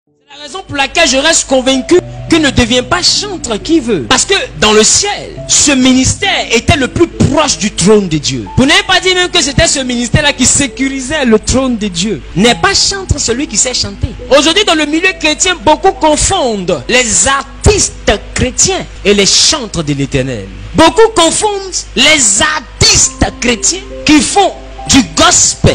C'est la raison pour laquelle je reste convaincu qu'il ne devient pas chantre qui veut. Parce que dans le ciel, ce ministère était le plus proche du trône de Dieu. Vous n'avez pas dit même que c'était ce ministère-là qui sécurisait le trône de Dieu. N'est pas chantre celui qui sait chanter. Aujourd'hui, dans le milieu chrétien, beaucoup confondent les artistes chrétiens et les chantres de l'Éternel. Beaucoup confondent les artistes chrétiens qui font du gospel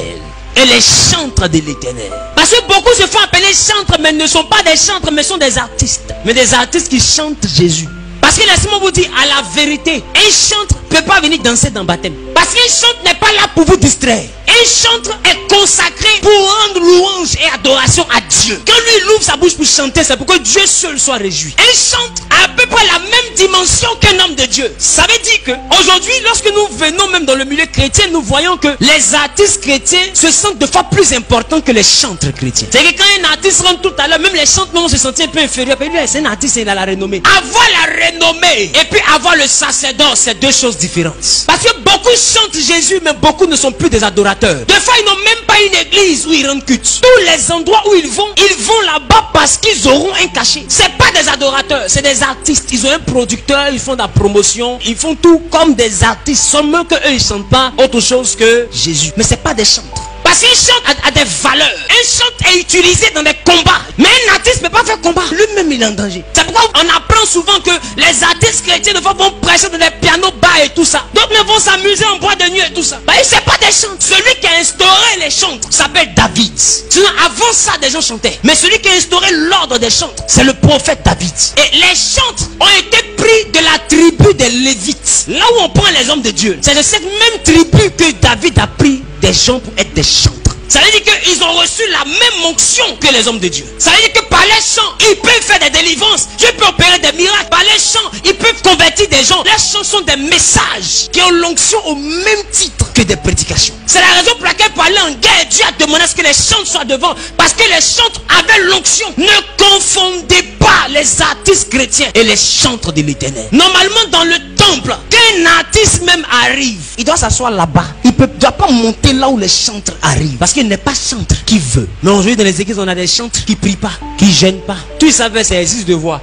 et les chantres de l'Éternel. Parce que beaucoup se font appeler chantres, mais ne sont pas des chantres, mais sont des artistes. Mais des artistes qui chantent Jésus. Parce que laissez-moi vous dire, à la vérité, un chantre ne peut pas venir danser dans le baptême. Parce qu'un chantre n'est pas là pour vous distraire. Un chantre est consacré pour rendre louange et adoration à Dieu. Quand lui il ouvre sa bouche pour chanter, c'est pour que Dieu seul soit réjoui. Un chantre a à peu près la même dimension qu'un homme de Dieu. Ça veut dire que aujourd'hui, lorsque nous venons même dans le milieu chrétien, nous voyons que les artistes chrétiens se sentent de fois plus importants que les chantres chrétiens. C'est que quand un artiste rentre tout à l'heure, même les chantres vont se sentir un peu inférieurs. C'est un artiste, il a la renommée. Avoir la renommée et puis avoir le sacerdoce, c'est deux choses différentes. Parce que beaucoup chantent Jésus, mais beaucoup ne sont plus des adorateurs. Des fois, ils n'ont même pas une église où ils rendent culte. Tous les endroits où ils vont là-bas parce qu'ils auront un cachet. C'est pas des adorateurs, c'est des artistes. Ils ont un producteur, ils font de la promotion, ils font tout comme des artistes. Seulement que eux, ils chantent pas autre chose que Jésus. Mais c'est pas des chantres. Parce qu'un chant a des valeurs. Un chant est utilisé dans des combats. Mais un artiste ne peut pas faire combat. Lui-même, il est en danger. C'est pourquoi on apprend souvent que les artistes chrétiens de fois vont prêcher dans des pianos bas et tout ça. D'autres vont s'amuser en boîte de nuit et tout ça. Bah, c'est pas des chantres. Celui qui a instauré les chantres s'appelle David. Sinon, avant ça, des gens chantaient. Mais celui qui a instauré l'ordre des chantres, c'est le prophète David. Et les chantres ont été pris de la tribu des Lévites. Là où on prend les hommes de Dieu. C'est de cette même tribu que David a pris des gens pour être des chantres. Ça veut dire qu'ils ont reçu la même onction que les hommes de Dieu. Ça veut dire que par les chants, ils peuvent faire des délivrances. Dieu peut opérer des miracles. Par les chants, ils peuvent convertir des gens. Les chants sont des messages qui ont l'onction au même titre que des prédications. C'est la raison pour laquelle parler en guerre, Dieu a demandé à ce que les chantres soient devant. Parce que les chantres avaient l'onction. Ne confondez pas les artistes chrétiens et les chantres de l'Éternel. Normalement, dans le temple, qu'un artiste même arrive, il doit s'asseoir là-bas. Il ne doit pas monter là où les chantres arrivent. Parce qu'il n'est pas chantre qui veut. Mais aujourd'hui, dans les églises, on a des chantres qui ne prient pas, qui ne gênent pas. Tout ils savaient, c'est exercice de voix.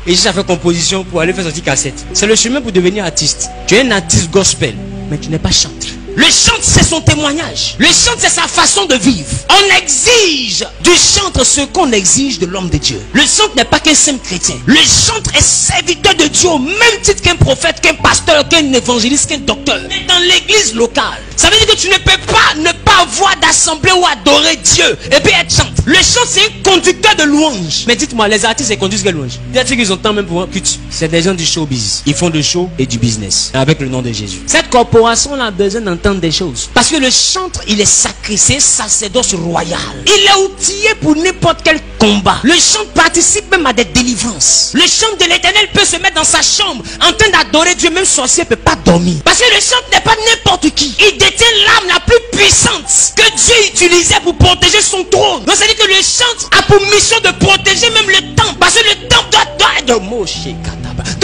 Et j'ai fait composition pour aller faire sortir cassette. C'est le chemin pour devenir artiste. Tu es un artiste gospel, mais tu n'es pas chantre. Le chantre, c'est son témoignage. Le chantre, c'est sa façon de vivre. On exige du chantre ce qu'on exige de l'homme de Dieu. Le chantre n'est pas qu'un simple chrétien. Le chantre est serviteur de Dieu au même titre qu'un prophète, qu'un pasteur, qu'un évangéliste, qu'un docteur. Mais dans l'église locale, ça veut dire que tu ne peux pas ne pas avoir d'assemblée ou adorer Dieu et puis être chantre. Le chantre, c'est un conducteur de louange. Mais dites-moi, les artistes, ils conduisent quelle louange? Peut-être qu'ils ont tant même pour un culte. C'est des gens du showbiz. Ils font du show et du business avec le nom de Jésus. Cette corporation-là a besoin d'entendre des choses. Parce que le chantre, il est sacré, c'est un sacerdoce royal. Il est outillé pour n'importe quel combat. Le chantre participe même à des délivrances. Le chantre de l'Éternel peut se mettre dans sa chambre en train d'adorer Dieu. Même sorcier ne peut pas dormir. Parce que le chantre n'est pas n'importe qui. Il détient l'arme la plus puissante que Dieu utilisait pour protéger son trône. Donc ça veut dire que le chantre a pour mission de protéger même le temple. Parce que le temple doit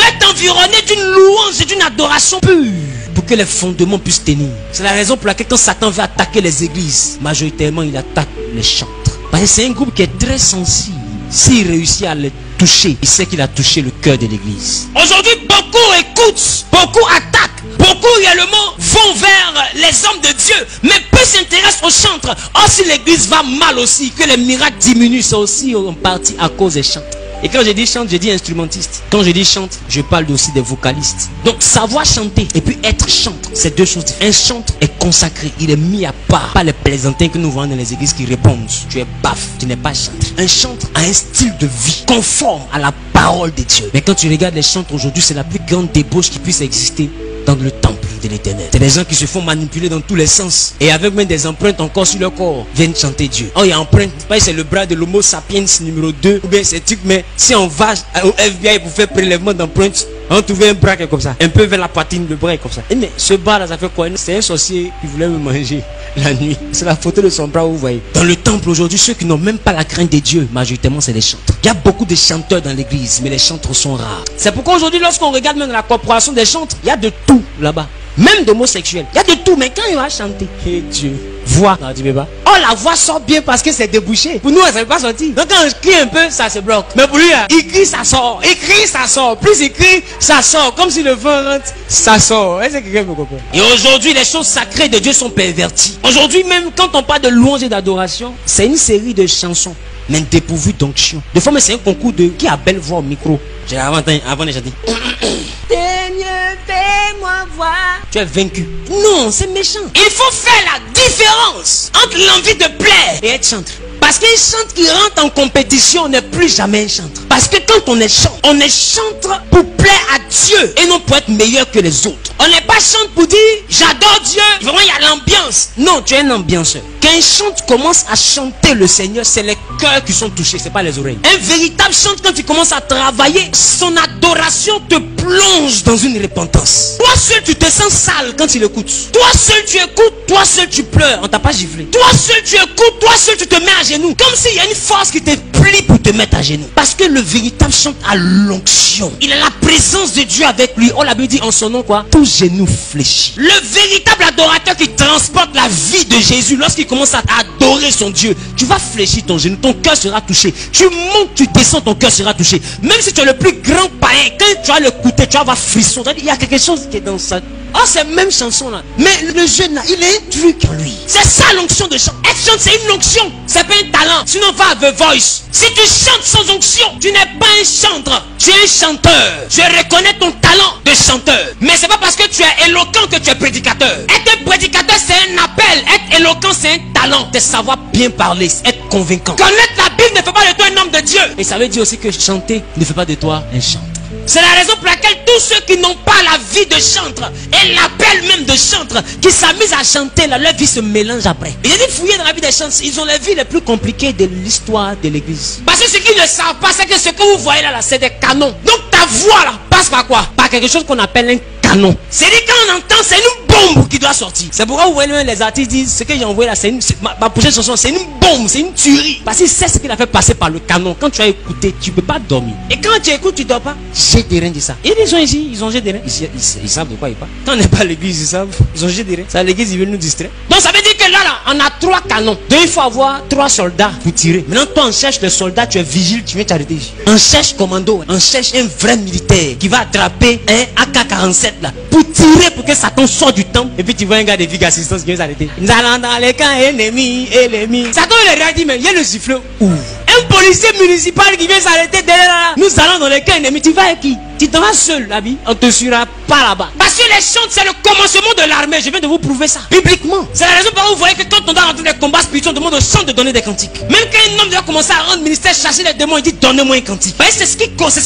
être environné d'une louange et d'une adoration pure, pour que les fondements puissent tenir. C'est la raison pour laquelle quand Satan veut attaquer les églises, majoritairement il attaque les chantres. Parce que c'est un groupe qui est très sensible. S'il réussit à les toucher, il sait qu'il a touché le cœur de l'église. Aujourd'hui, beaucoup écoutent, beaucoup attaquent, beaucoup réellement vont vers les hommes de Dieu, mais peu s'intéressent aux chantres. Or, si l'église va mal aussi, que les miracles diminuent, c'est aussi en partie à cause des chantres. Et quand je dis chante, je dis instrumentiste. Quand je dis chante, je parle aussi des vocalistes. Donc savoir chanter et puis être chantre, c'est deux choses différentes. Un chantre est consacré, il est mis à part. Pas les plaisantins que nous voyons dans les églises qui répondent. Tu es baf, tu n'es pas chantre. Un chantre a un style de vie conforme à la parole de Dieu. Mais quand tu regardes les chantres aujourd'hui, c'est la plus grande débauche qui puisse exister dans le temple de l'Éternel. C'est des gens qui se font manipuler dans tous les sens et avec même des empreintes encore sur leur corps viennent chanter Dieu. Oh, il y a empreinte, c'est le bras de l'homo sapiens numéro 2 ou bien c'est truc, mais si on va au FBI pour faire prélèvement d'empreintes, on trouve un bras qui est comme ça, un peu vers la poitrine, le bras est comme ça. Mais ce bras là, ça fait quoi? C'est un sorcier qui voulait me manger la nuit. C'est la photo de son bras, vous voyez. Dans le temple aujourd'hui, ceux qui n'ont même pas la crainte de Dieu, majoritairement c'est les chantres. Il y a beaucoup de chanteurs dans l'église, mais les chantres sont rares. C'est pourquoi aujourd'hui, lorsqu'on regarde même la corporation des chantres, il y a de tout là-bas. Même d'homosexuels. Il y a de tout, mais quand il va chanter, hey Dieu, voix. Non, tu peux pas. Oh, la voix sort bien parce que c'est débouché. Pour nous, ça ne peut pas sortir. Donc quand je crie un peu, ça se bloque. Mais pour lui, là, il crie, ça sort. Il crie, ça sort. Plus il crie, ça sort. Comme si le vent rentre, ça sort. Est-ce que quelqu'un me comprend? Et aujourd'hui, les choses sacrées de Dieu sont perverties. Aujourd'hui, même quand on parle de louange et d'adoration, c'est une série de chansons, mais dépourvues d'onction. Des fois, mais c'est un concours de qui a belle voix au micro. J'ai avant de chanter. Fais-moi voir. Tu es vaincu. Non, c'est méchant. Il faut faire la différence entre l'envie de plaire et être chantre. Parce qu'un chantre qui rentre en compétition n'est plus jamais un chantre. Parce que quand on est chantre pour plaire à Dieu et non pour être meilleur que les autres. On n'est pas chantre pour dire j'adore Dieu. Vraiment, il y a l'ambiance. Non, tu es un ambianceur. Quand un chantre commence à chanter le Seigneur, c'est les cœurs qui sont touchés, c'est pas les oreilles. Un véritable chantre, quand il commence à travailler, son adoration te plonge dans une repentance. Toi seul, tu te sens sale quand il écoute. Toi seul, tu écoutes. Toi seul, tu pleures. On t'a pas giflé. Toi seul, tu écoutes. Toi seul, tu te mets à genoux. Comme s'il y a une force qui te plie pour te mettre à genoux. Parce que le véritable chantre a l'onction. Il a la présence de Dieu avec lui. Oh, la Bible dit en son nom quoi? Tout genou fléchit. Le véritable adorateur qui transporte la vie de Jésus, lorsqu'il commence à adorer son Dieu, tu vas fléchir ton genou. Ton cœur sera touché. Tu montes, tu descends, ton cœur sera touché. Même si tu es le plus grand païen, quand tu vas l'écouter, tu vas avoir frisson. Il y a quelque chose qui est dans ça. Oh, c'est même chanson là. Mais le jeune là, il a un truc en lui. C'est ça l'onction de chant. Être chante, c'est une onction. C'est pas un talent. Sinon, va à The Voice. Si tu chantes sans onction, tu n'es pas un chanteur. Tu es un chanteur. Je reconnais ton talent de chanteur. Mais c'est pas parce que tu es éloquent que tu es prédicateur. Être un prédicateur, c'est un appel. Être éloquent, c'est un talent. De savoir bien parler, être convaincant. Connaître la Bible ne fait pas de toi un homme de Dieu. Et ça veut dire aussi que chanter ne fait pas de toi un chanteur. C'est la raison pour laquelle tous ceux qui n'ont pas la vie de chantre et l'appel même de chantre, qui s'amusent à chanter, là, leur vie se mélange après. Et j'ai dit fouiller dans la vie des chantres, ils ont les vies les plus compliquées de l'histoire de l'église. Parce que ce qu'ils ne savent pas, c'est que ce que vous voyez là, c'est des canons. Donc ta voix là passe par quoi? Par quelque chose qu'on appelle un canon. C'est-à-dire quand on entend, c'est une bombe qui doit sortir. C'est pourquoi vous voyez les artistes disent, ce que j'ai envoyé là, c'est ma prochaine chanson, c'est une bombe, c'est une tuerie. Parce qu'il sait ce qu'il a fait passer par le canon. Quand tu as écouté, tu ne peux pas dormir. Et quand tu écoutes, tu ne dors pas. J'ai des reins de ça. Et ils sont ici, ils ont j'ai des reins. Ils savent de quoi ils parlent. Quand on n'est pas à l'église, ils savent. Ils ont j'ai des reins. Ça, l'église, ils veulent nous distraire. Donc ça veut dire que là, on a 3 canons. Donc il faut avoir 3 soldats pour tirer. Maintenant, toi, on cherche le soldat, tu es vigile, tu viens t'arrêter. On cherche commando, on cherche un vrai militaire qui va attraper un AK-47 là. Pour tirer pour que Satan sorte du temple. Et puis tu vois un gars de Vigue Assistance qui vient s'arrêter. Nous allons dans les camps ennemis. Satan il a dit, mais il y a le sifflet. Ouh. Un policier municipal qui vient s'arrêter derrière là. Nous allons dans les camps ennemis. Tu vas avec qui? Tu t'en vas seul, la vie. On te suivra pas là-bas. Parce que les chantres, c'est le commencement de l'armée. Je viens de vous prouver ça. Bibliquement. C'est la raison pour laquelle vous voyez que quand on doit rentrer dans les combats spirituels, on demande aux chantres de donner des cantiques. Même quand un homme doit commencer à rendre ministère, chasser les démons, il dit donnez-moi un cantique. C'est ce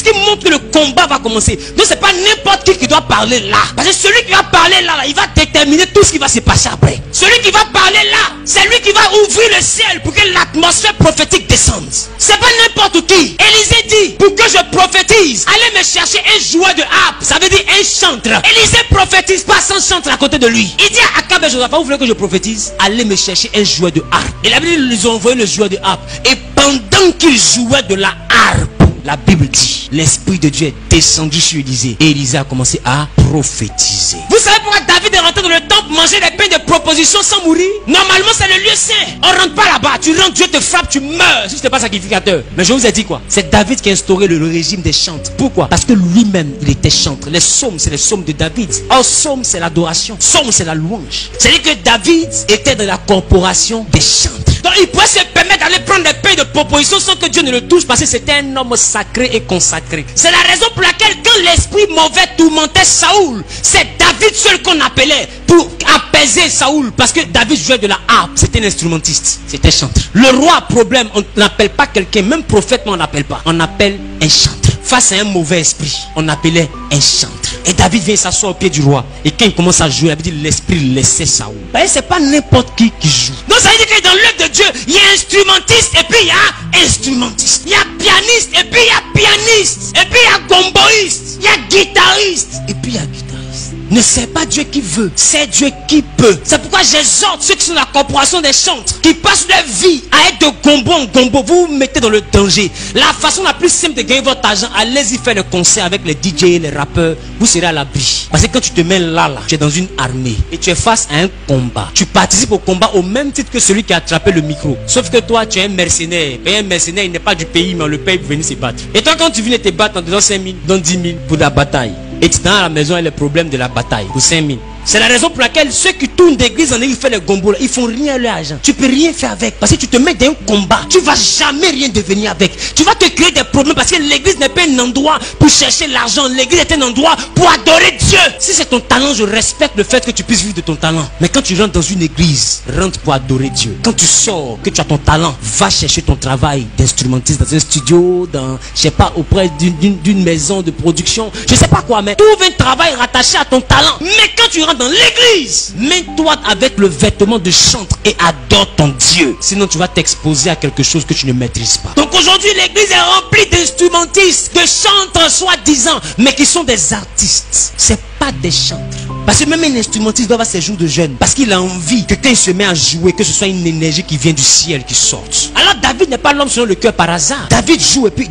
qui montre que le combat va commencer. Donc c'est pas n'importe qui doit parler là. Parce que celui qui va parler là, il va déterminer tout ce qui va se passer après. Celui qui va parler là, c'est lui qui va ouvrir le ciel pour que l'atmosphère prophétique descende. C'est pas n'importe qui. Élisée dit, pour que je prophétise, allez me chercher un joueur de harpe. Ça veut dire un chantre. Élisée prophétise pas sans chantre à côté de lui. Il dit à Akab et Josaphat, vous voulez que je prophétise? Allez me chercher un joueur de harpe. Et la Bible, ils ont envoyé le joueur de harpe. Et pendant qu'il jouait de la harpe, la Bible dit, l'Esprit de Dieu est descendu sur Élisée. Et Élisée a commencé à prophétiser. Vous savez pourquoi David est rentré dans le temple manger des pains de proposition sans mourir? Normalement, c'est le lieu saint. On rentre pas là-bas. Tu rentres, Dieu te frappe, tu meurs. Si tu n'es pas sacrificateur. Mais je vous ai dit quoi? C'est David qui a instauré le régime des chantres. Pourquoi? Parce que lui-même, il était chantre. Les psaumes, c'est les psaumes de David. Or, psaume, c'est l'adoration. Psaume, c'est la louange. C'est-à-dire que David était dans la corporation des chantres. Donc, il pouvait se permettre d'aller prendre des pains de proposition sans que Dieu ne le touche parce que c'était un homme sacré et consacré. C'est la raison pour laquelle quand l'esprit mauvais tourmentait Saoul, c'est David seul qu'on appelait pour apaiser Saoul. Parce que David jouait de la harpe. C'était un instrumentiste. C'était chantre. Le roi a problème. On n'appelle pas quelqu'un. Même prophète, on n'appelle pas. On appelle un chantre. Face à un mauvais esprit, on appelait un chantre. Et David vient s'asseoir au pied du roi. Et quand il commence à jouer, il dit l'esprit laissait Saoul. C'est pas n'importe qui joue. Donc ça veut dire que dans l'œuvre de Dieu, il y a instrumentiste et puis il y a instrumentiste. Il y a pianiste et puis il y a pianiste. Et puis il y a gomboïste. Il y a guitariste et puis il y a guitariste. Ne c'est pas Dieu qui veut, c'est Dieu qui peut. C'est pourquoi j'exhorte ceux qui sont dans la corporation des chantres, qui passent leur vie à être de gombo en gombo. Vous vous mettez dans le danger. La façon la plus simple de gagner votre argent, allez-y faire le concert avec les DJ, les rappeurs. Vous serez à l'abri. Parce que quand tu te mets là, tu es dans une armée et tu es face à un combat. Tu participes au combat au même titre que celui qui a attrapé le micro. Sauf que toi, tu es un mercenaire. Et un mercenaire, il n'est pas du pays, mais on le paye pour venir se battre. Et toi, quand tu viens te battre, on te donne 5 000, donne 10 000 pour la bataille. Et tu es dans la maison et les problèmes de la bataille pour 5 000. C'est la raison pour laquelle ceux qui tournent d'église en église, ils font les gombos, ils font rien à leur argent. Tu peux rien faire avec. Parce que tu te mets dans un combat. Tu vas jamais rien devenir avec. Tu vas te créer des problèmes parce que l'église n'est pas un endroit pour chercher l'argent. L'église est un endroit pour adorer Dieu. Si c'est ton talent, je respecte le fait que tu puisses vivre de ton talent. Mais quand tu rentres dans une église, rentre pour adorer Dieu. Quand tu sors, que tu as ton talent, va chercher ton travail d'instrumentiste dans un studio, dans, je sais pas, auprès d'une maison de production. Je sais pas quoi, mais trouve un travail rattaché à ton talent. Mais quand tu rentres dans l'église, mets-toi avec le vêtement de chantre et adore ton Dieu. Sinon tu vas t'exposer à quelque chose que tu ne maîtrises pas. Donc aujourd'hui l'église est remplie d'instrumentistes, de chantres soi-disant, mais qui sont des artistes. C'est pas des chantres. Parce que même un instrumentiste doit avoir ses jours de jeûne. Parce qu'il a envie que quand il se met à jouer, que ce soit une énergie qui vient du ciel qui sorte. Alors David n'est pas l'homme selon le cœur par hasard. David joue et puis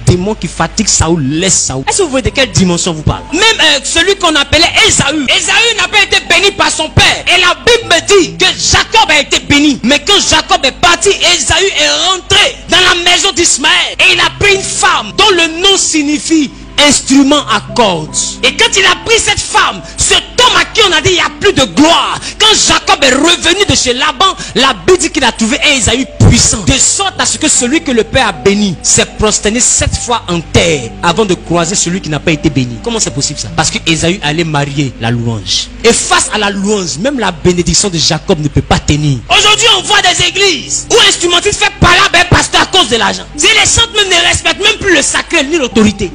démon qui fatigue Saoul, laisse Saoul. Est-ce que vous voyez de quelle dimension vous parle? Même celui qu'on appelait Ésaü. Ésaü n'a pas été béni par son père. Et la Bible me dit que Jacob a été béni. Mais quand Jacob est parti, Ésaü est rentré dans la maison d'Ismaël. Et il a pris une femme dont le nom signifie instrument à cordes. Et quand il a pris cette femme, cet homme à qui on a dit il n'y a plus de gloire, quand Jacob est revenu de chez Laban, la Bible dit qu'il a trouvé un Ésaü puissant, de sorte à ce que celui que le père a béni s'est prosterné 7 fois en terre avant de croiser celui qui n'a pas été béni. Comment c'est possible ça? Parce que Ésaü allait marier la louange. Et face à la louange, même la bénédiction de Jacob ne peut pas tenir. Aujourd'hui on voit des églises où un instrumentiste fait parler un pasteur à cause de l'argent. Si les chantres même ne respectent même plus le sacré ni l'autorité.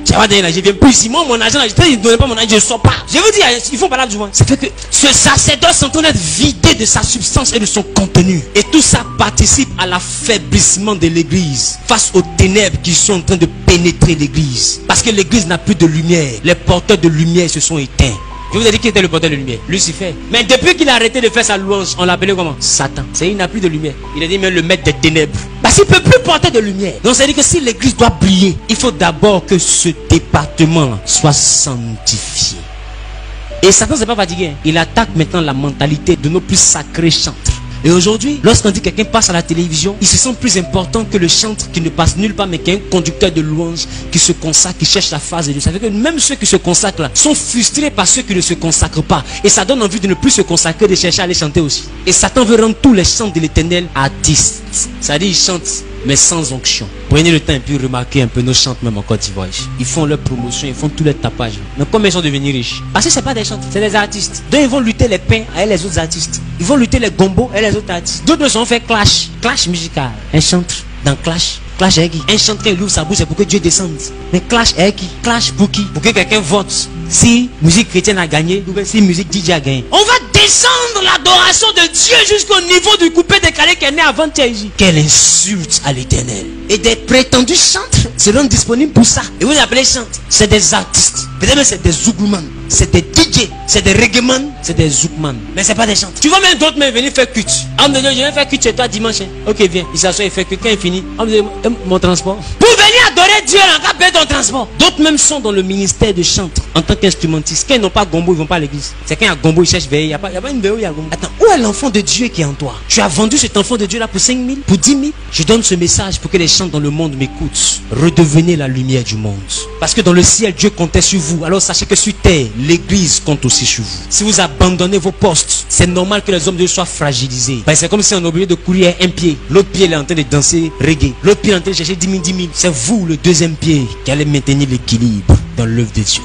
Je viens plus ici, moi mon argent, je ne donne pas mon argent, je ne sors pas. Je vous dis, ils font parler du vent. Ça fait que ce sacerdoce est en train d'être vidé de sa substance et de son contenu. Et tout ça participe à l'affaiblissement de l'église face aux ténèbres qui sont en train de pénétrer l'église. Parce que l'église n'a plus de lumière. Les porteurs de lumière se sont éteints. Je vous ai dit qui était le porteur de lumière? Lucifer. Mais depuis qu'il a arrêté de faire sa louange, on l'appelait comment? Satan. C'est il n'a plus de lumière. Il a dit même le maître des ténèbres. Parce qu'il ne peut plus porter de lumière. Donc ça veut dire que si l'église doit briller, il faut d'abord que ce département soit sanctifié. Et Satan ne s'est pas fatigué. Il attaque maintenant la mentalité de nos plus sacrés chantres. Et aujourd'hui, lorsqu'on dit que quelqu'un passe à la télévision, il se sent plus important que le chantre qui ne passe nulle part, mais qui est un conducteur de louange, qui se consacre, qui cherche la phase de Dieu. Ça veut dire que même ceux qui se consacrent là sont frustrés par ceux qui ne se consacrent pas. Et ça donne envie de ne plus se consacrer, de chercher à aller chanter aussi. Et Satan veut rendre tous les chants de l'Éternel artistes. Ça dit, ils chantent, mais sans onction. Prenez le temps et puis remarquez un peu nos chantres même en Côte d'Ivoire. Ils font leur promotion, ils font tous les tapages. Mais comment ils sont devenus riches? Parce que ce n'est pas des chantres, c'est des artistes. Donc ils vont lutter les pains avec les autres artistes. Ils vont lutter les gombos avec les autres artistes. D'autres sont fait clash. Clash musical. Un chantre dans clash. Clash est qui? Un chantre qui ouvre sa bouche, c'est pour que Dieu descende. Mais clash est qui? Clash pour qui? Pour que quelqu'un vote. Si musique chrétienne a gagné, ou bien si musique DJ a gagné. On va descendre l'adoration de Dieu jusqu'au niveau du coupé décalé qui est né avant Thierry. Quelle insulte à l'Éternel. Et des prétendus chantres seront disponibles pour ça. Et vous les appelez chantres. C'est des artistes. Peut-être même c'est des zougouman. C'est des DJ. C'est des reggaeman. C'est des zoukman. Mais c'est pas des chantres. Tu vois même d'autres même venir faire culte. Homme de Dieu, je viens faire culte chez toi dimanche. Ok, viens. Il s'assoit, il fait culte. Quand il finit, homme de Dieu, mon transport. Pour venir adorer Dieu, on va payer ton transport. D'autres même sont dans le ministère de chantre en tant qu'instrumentistes. Quand ils n'ont pas gombo, ils vont pas à l'église. C'est quand il y a gombo, ils cherchent veille. Il n'y a pas une veille où il y a gombo. Attends, où est l'enfant de Dieu qui est en toi? Tu as vendu cet enfant de Dieu là pour 5 000, pour 10 000. Je donne ce message pour que les chantres dans le monde m'écoutent. Redevenez la lumière du monde. Parce que dans le ciel, Dieu comptait sur vous. Alors sachez que sur terre, l'église compte aussi sur vous. Si vous abandonnez vos postes, c'est normal que les hommes de Dieu soient fragilisés. C'est comme si on est obligé de courir un pied. L'autre pied est en train de danser reggae. L'autre pied est en train de chercher 10 000, 10 000. C'est vous, le deuxième pied, qui allez maintenir l'équilibre dans l'œuvre de Dieu.